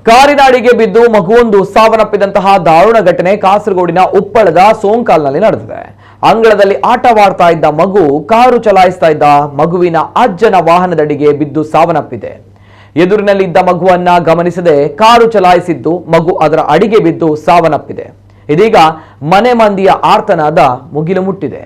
ಕಾರಿನ ಅಡಿಗೆ ಬಿದ್ದು ಮಗುವೊಂದು ಸಾವನ್ನಪ್ಪಿದಂತಹ ದಾರುಣ ಘಟನೆ ಕಾಸರಗೋಡಿನ ಉಪ್ಪಳದ ಸೋಂಕಾಲ್ನಲ್ಲಿ ನಡೆದಿದೆ. ಅಂಗಳದಲ್ಲಿ ಆಟವಾಡ್ತಾ ಇದ್ದ ಮಗು ಕಾರು ಚಲಾಯಿಸ್ತಾ ಇದ್ದ ಮಗುವಿನ ಅಜ್ಜನ ವಾಹನದಡಿಗೆ ಬಿದ್ದು ಸಾವನ್ನಪ್ಪಿದೆ. ಎದುರಿನಲ್ಲಿದ್ದ ಮಗುವನ್ನ ಗಮನಿಸದೆ ಕಾರು ಚಲಾಯಿಸಿದ್ದು ಮಗು ಅದರ ಅಡಿಗೆ ಬಿದ್ದು ಸಾವನ್ನಪ್ಪಿದೆ. ಇದೀಗ ಮನೆ ಮಂದಿಯ ಆರ್ತನಾದ ಮುಗಿಲು ಮುಟ್ಟಿದೆ.